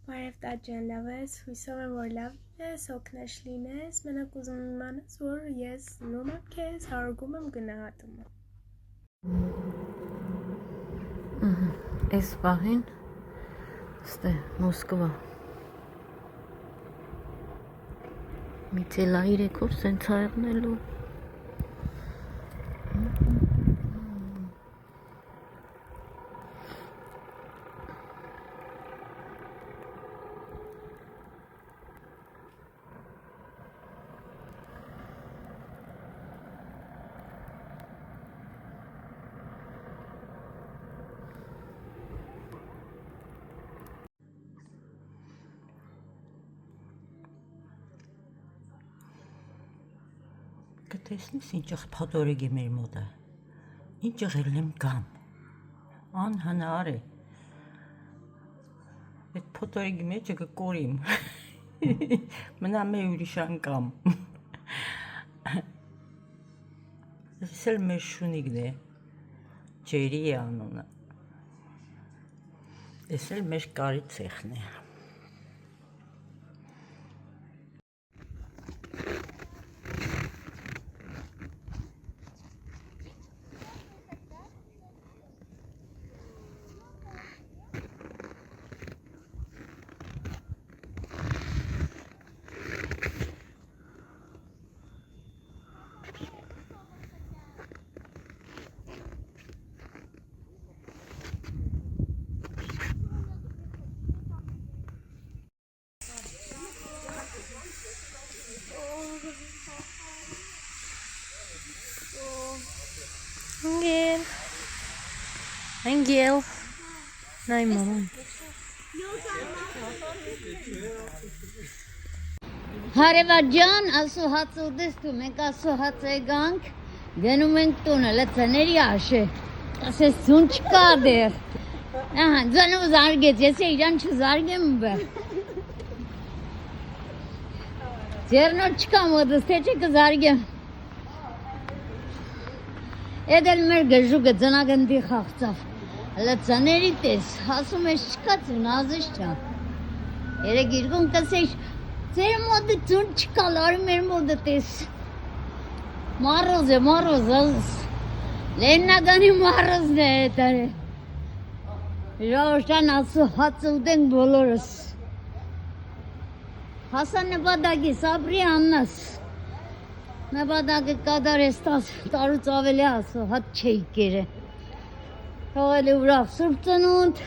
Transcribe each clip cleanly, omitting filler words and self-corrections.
Բարև տաճան, լավ ես, հույսով եմ, որ լավ ես, օգնеш լինես, մենակ ուզում իմանաս, որ ես սնում եմ քեզ, հարգում եմ, գնահատում եմ։ Այս պահին ստե Մոսկվա միցելա 3 օր սենց հայտնելու Կտեսնես ինչ փոթորիկ է մեր մոտը, ինչ եղել եմ կամ, անհնար է, այդ փոթորիկի մեջը կկորիմ, մնա մեր ուրիշ անգամ, ես էլ մեր շունիկն է, ջերի է անունը, ես էլ մեր կարի ցեխն է, Անգել, նայ մաման Հարևաջան, ասու հաց ուդեստու, մենք ասու հաց եգանք, գնում ենք տունը, լծաների աշե, ասես ձուն չկա դեր, ձանով զարգեց, ես իրան չզարգեմ բը, ձերնոտ չկա մոդս, թե չէ կզարգեմ, եդել մեր գժուգը ձնագնդի խաղցավ, լծաների տես, ասում ես չկա ձուն, ազես չա, երեկ իրգում կսեշ, ձեր մոդը ձուն չկա, լարի մեր մոդը տես, մարոզ է, մարոզ, լեննագանի մարոզն է հետար է, ժողոշան ասու հաց ուդենք բոլորս, հասա նպադագի, սաբրի աննաս, նպադագը կադար ես տարուց ավելի ասու, հատ չէի կերը, թողել է ուրախ սուրբ ծնունդ,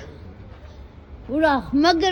ուրախ մգր